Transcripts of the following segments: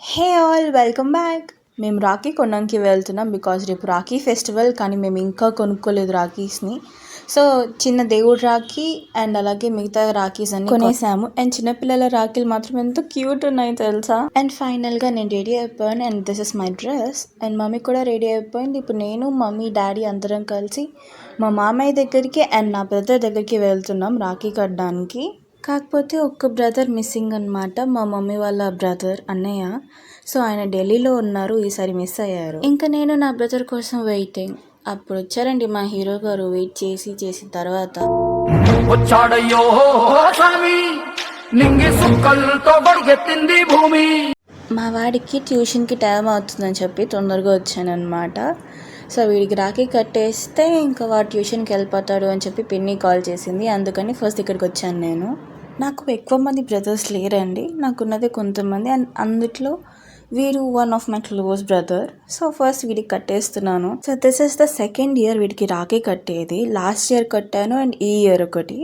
Hey all welcome back. మేము రాఖీ కొనడానికి వెళ్తున్నాం బికాజ్ రేపు రాఖీ ఫెస్టివల్, కానీ మేము ఇంకా కొనుక్కోలేదు రాఖీస్ని. సో చిన్న దేవుడు రాఖీ అండ్ అలాగే మిగతా రాఖీస్ అన్ని కొనేసాము. అండ్ చిన్నపిల్లల రాఖీలు మాత్రం ఎంత క్యూట్ ఉన్నాయి తెలుసా. అండ్ ఫైనల్గా నేను రెడీ అయిపోయాను and this is my dress. And mummy కూడా రెడీ అయిపోయింది. ఇప్పుడు నేను, మమ్మీ, డాడీ అందరం కలిసి మా మామయ్య దగ్గరికి అండ్ నా బ్రదర్ దగ్గరికి వెళ్తున్నాం రాఖీ కట్టడానికి. కాకపోతే ఒక్క బ్రదర్ మిస్సింగ్ అనమాట, మా మమ్మీ వాళ్ళ బ్రదర్ అన్నయ్య. సో ఆయన ఢిల్లీలో ఉన్నారు, ఈసారి మిస్ అయ్యారు. ఇంకా నేను నా బ్రదర్ కోసం వెయిటింగ్. అప్పుడు వచ్చారండి మా హీరో గారు. వెయిట్ చేసిన తర్వాత వచ్చాడయ్యో స్వామి, నింగి సుక్కలతో బడిగెత్తింది భూమి. మా వాడికి ట్యూషన్కి టైం అవుతుందని చెప్పి తొందరగా వచ్చానమాట. సో వీడికి రాఖీ కట్టేస్తే ఇంకా వాడు ట్యూషన్కి వెళ్ళిపోతాడు అని చెప్పి పిన్ని కాల్ చేసింది. అందుకని ఫస్ట్ ఇక్కడికి వచ్చాను నేను. నాకు ఎక్కువ మంది బ్రదర్స్ లేరండి, నాకున్నది కొంతమంది. అండ్ అందుట్లో వీడు one of my close brother. So first వీడికి కట్టేస్తున్నాను. So this is the second year వీడికి రాఖీ కట్టేది. లాస్ట్ ఇయర్ కట్టాను అండ్ ఈ ఇయర్ ఒకటి.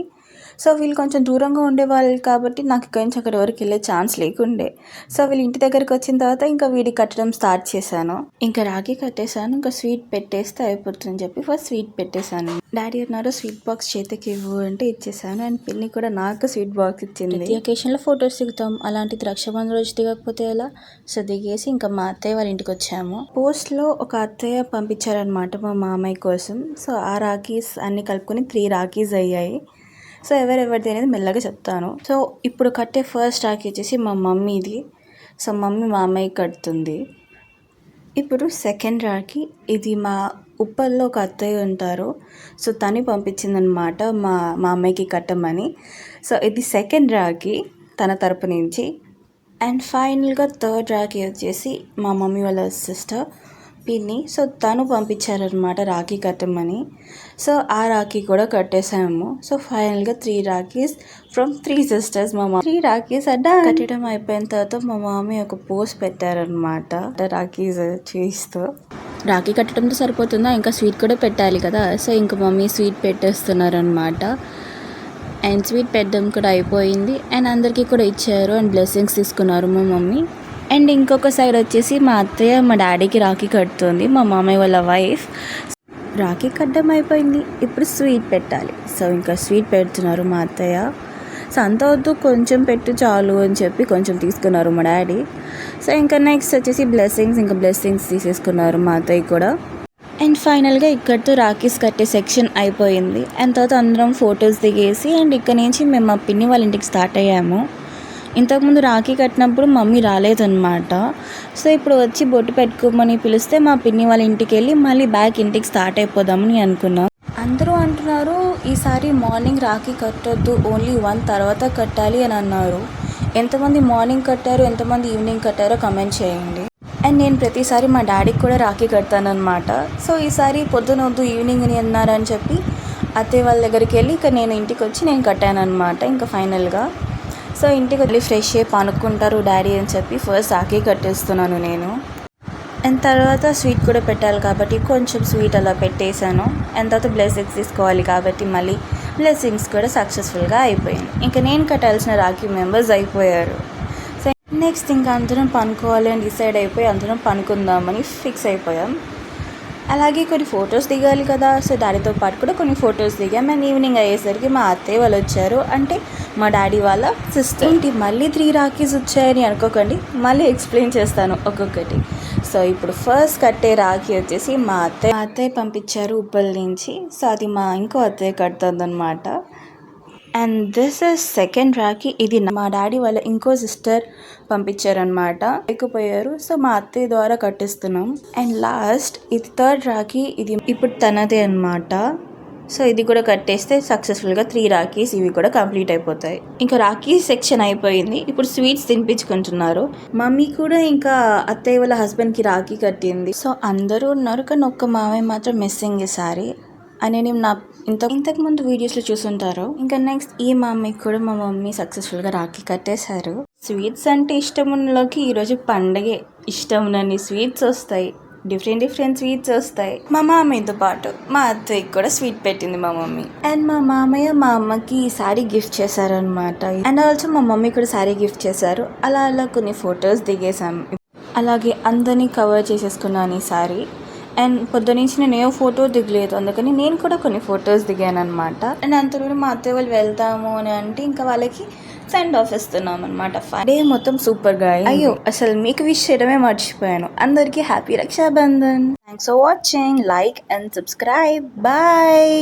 సో వీళ్ళు కొంచెం దూరంగా ఉండేవాళ్ళు కాబట్టి నాకు ఇక్కడి నుంచి అక్కడి వరకు వెళ్ళే ఛాన్స్ లేకుండే. సో వీళ్ళు ఇంటి దగ్గరికి వచ్చిన తర్వాత ఇంకా వీడికి కట్టడం స్టార్ట్ చేశాను. ఇంకా రాఖీ కట్టేశాను, ఇంకా స్వీట్ పెట్టేస్తే అయిపోతుందని చెప్పి ఫస్ట్ స్వీట్ పెట్టేశాను. డాడీ అన్నారు స్వీట్ బాక్స్ చేతికి ఇవ్వు అంటే ఇచ్చేసాను. అండ్ పిన్ని కూడా నాకు స్వీట్ బాక్స్ ఇచ్చింది. ఈ అకేషన్లో ఫొటోస్ దిగుతాం, అలాంటిది రక్షాబంధన్ రోజు దిగకపోతే ఎలా. సో దిగేసి ఇంకా మా అత్తయ్య వాళ్ళ ఇంటికి వచ్చాము. పోస్ట్లో ఒక అత్తయ్య పంపించారనమాట మా మామయ్య కోసం. సో ఆ రాఖీస్ అన్ని కలుపుకొని 3 రాఖీస్ అయ్యాయి. సో ఎవరెవరిది అనేది మెల్లగా చెప్తాను. సో ఇప్పుడు కట్టే ఫస్ట్ రాఖీ వచ్చేసి మా మమ్మీది. సో మమ్మీ మా అమ్మాయికి కడుతుంది. ఇప్పుడు సెకండ్ రాఖీ ఇది మా ఉప్పల్లో ఒక అత్తయ్య ఉంటారు. సో తను పంపించిందనమాట మా అమ్మాయికి కట్టమని. సో ఇది సెకండ్ రాఖీ తన తరపు నుంచి. అండ్ ఫైనల్గా థర్డ్ రాఖీ వచ్చేసి మా మమ్మీ వాళ్ళ సిస్టర్ పిన్ని. సో తను పంపించారనమాట రాఖీ కట్టమని. సో ఆ రాఖీ కూడా కట్టేసాము. సో ఫైనల్గా 3 రాఖీస్ ఫ్రమ్ 3 సిస్టర్స్. మా 3 రాఖీస్ అడ్డా కట్టడం అయిపోయిన తర్వాత మా మమ్మీ ఒక పోస్ట్ పెట్టారనమాట రాఖీస్ చేస్తూ. రాఖీ కట్టడంతో సరిపోతుందా, ఇంకా స్వీట్ కూడా పెట్టాలి కదా. సో ఇంకా మమ్మీ స్వీట్ పెట్టేస్తున్నారనమాట. అండ్ స్వీట్ పెట్టడం కూడా అయిపోయింది. అండ్ అందరికీ కూడా ఇచ్చారు అండ్ బ్లెస్సింగ్స్ తీసుకున్నారు మా మమ్మీ. అండ్ ఇంకొక సైడ్ వచ్చేసి మా అత్తయ్య మా డాడీకి రాఖీ కడుతుంది, మా మామయ్య వాళ్ళ వైఫ్. రాఖీ కట్టడం అయిపోయింది, ఇప్పుడు స్వీట్ పెట్టాలి. సో ఇంకా స్వీట్ పెడుతున్నారు మా అత్తయ్య. సో అంత వద్దు, కొంచెం పెట్టు చాలు అని చెప్పి కొంచెం తీసుకున్నారు మా డాడీ. సో ఇంకా నెక్స్ట్ వచ్చేసి బ్లెస్సింగ్స్ తీసేసుకున్నారు మా అత్తయ్య కూడా. అండ్ ఫైనల్గా ఇక్కడితో రాఖీస్ కట్టే సెక్షన్ అయిపోయింది. అండ్ తర్వాత అందరం ఫొటోస్ దిగేసి అండ్ ఇక్కడ నుంచి మేము మా పిన్ని వాళ్ళ ఇంటికి స్టార్ట్ అయ్యాము. ఇంతకుముందు రాఖీ కట్టినప్పుడు మమ్మీ రాలేదన్నమాట. సో ఇప్పుడు వచ్చి బొట్టు పెట్టుకోమని పిలిస్తే మా పిన్ని వాళ్ళ ఇంటికి వెళ్ళి మళ్ళీ బ్యాక్ ఇంటికి స్టార్ట్ అయిపోదామని అనుకున్నాం. అందరూ అంటున్నారు ఈసారి మార్నింగ్ రాఖీ కట్టొద్దు, ఓన్లీ 1 తర్వాత కట్టాలి అని అన్నారు. ఎంతమంది మార్నింగ్ కట్టారు, ఎంతమంది ఈవినింగ్ కట్టారో కమెంట్ చేయండి. అండ్ నేను ప్రతిసారి మా డాడీకి కూడా రాఖీ కడతానమాట. సో ఈసారి పొద్దున వద్దు ఈవినింగ్ అని అన్నారని చెప్పి అత్తయ్య వాళ్ళ దగ్గరికి వెళ్ళి ఇక నేను ఇంటికి వచ్చి నేను కట్టాను అనమాట. ఇంకా ఫైనల్గా సో ఇంటికి వెళ్ళి ఫ్రెష్ అయ్యి పనుక్కుంటారు డాడీ అని చెప్పి ఫస్ట్ రాఖీ కట్టేస్తున్నాను నేను. అండ్ తర్వాత స్వీట్ కూడా పెట్టాలి కాబట్టి కొంచెం స్వీట్ అలా పెట్టేశాను. అండ్ తర్వాత బ్లెస్సింగ్స్ తీసుకోవాలి కాబట్టి మళ్ళీ బ్లెస్సింగ్స్ కూడా సక్సెస్ఫుల్గా అయిపోయింది. ఇంకా నేను కట్టాల్సిన రాఖీ మెంబర్స్ అయిపోయారు. సో నెక్స్ట్ ఇంకా అందరం పనుకోవాలి అని డిసైడ్ అయిపోయి అందరం పనుకుందామని ఫిక్స్ అయిపోయాం. అలాగే కొన్ని ఫొటోస్ దిగాలి కదా. సో డాడీతో పాటు కూడా కొన్ని ఫొటోస్ దిగాం. అండ్ ఈవినింగ్ అయ్యేసరికి మా అత్తయ్య వాళ్ళు వచ్చారు, అంటే మా డాడీ వాళ్ళ సిస్టర్. ఏంటి మళ్ళీ 3 రాఖీస్ వచ్చాయని అనుకోకండి, మళ్ళీ ఎక్స్ప్లెయిన్ చేస్తాను ఒక్కొక్కటి. సో ఇప్పుడు ఫస్ట్ కట్టే రాఖీ వచ్చేసి మా అత్తయ్య పంపించారు ఉప్పల్ నుంచి. సో అది మా ఇంకో అత్తయ్య కడుతుందన్నమాట. And this is second rakhi. ఇది మా డాడీ వాళ్ళ ఇంకో సిస్టర్ పంపించారనమాట, లేకపోయారు. సో మా అత్తయ్య ద్వారా కట్టిస్తున్నాం. అండ్ లాస్ట్ ఇది థర్డ్ రాఖీ, ఇది ఇప్పుడు తనదే అనమాట. సో ఇది కూడా కట్టేస్తే సక్సెస్ఫుల్గా 3 రాఖీస్ ఇవి కూడా కంప్లీట్ అయిపోతాయి. ఇంకా రాఖీ సెక్షన్ అయిపోయింది. ఇప్పుడు స్వీట్స్ తినిపించుకుంటున్నారు. మమ్మీ కూడా ఇంకా అత్తయ్య వాళ్ళ హస్బెండ్కి రాఖీ కట్టింది. సో అందరూ ఉన్నారు, కానీ ఒక్క మామయ్య మాత్రం మిస్సింగ్ ఈసారి అని నేను ఇంతకు ముందు వీడియోస్లో చూసుంటారు. ఇంకా నెక్స్ట్ ఈ మమ్మీకి కూడా మా మమ్మీ సక్సెస్ఫుల్గా రాఖీ కట్టేశారు. స్వీట్స్ అంటే ఇష్టం ఉన్నలోకి ఈరోజు పండగే. ఇష్టం ఉన్నన్ని స్వీట్స్ వస్తాయి, డిఫరెంట్ స్వీట్స్ వస్తాయి. మా మామయ్యతో పాటు మా అత్తయ్యకి కూడా స్వీట్ పెట్టింది మా మమ్మీ. అండ్ మా మామయ్య మా అమ్మకి ఈ శారీ గిఫ్ట్ చేశారనమాట. అండ్ ఆల్సో మా మమ్మీ కూడా శారీ గిఫ్ట్ చేశారు. అలా కొన్ని ఫొటోస్ దిగేసాం. అలాగే అందరినీ కవర్ చేసేసుకున్నాను ఈసారి. అండ్ పొద్దునుంచి నేను ఏ ఫోటో దిగలేదు, అందుకని నేను కూడా కొన్ని ఫొటోస్ దిగాను అనమాట. అండ్ అంతలో మా అత్తయ్య వాళ్ళు వెళ్తాము అని అంటే ఇంకా వాళ్ళకి సెండ్ ఆఫ్ ఇస్తున్నాం అనమాట. డే మొత్తం సూపర్గా. అయ్యో అసలు మీకు విష్ చేయడమే మర్చిపోయాను. అందరికీ happy Rakshabandhan. Thanks for watching. Like and subscribe. Bye.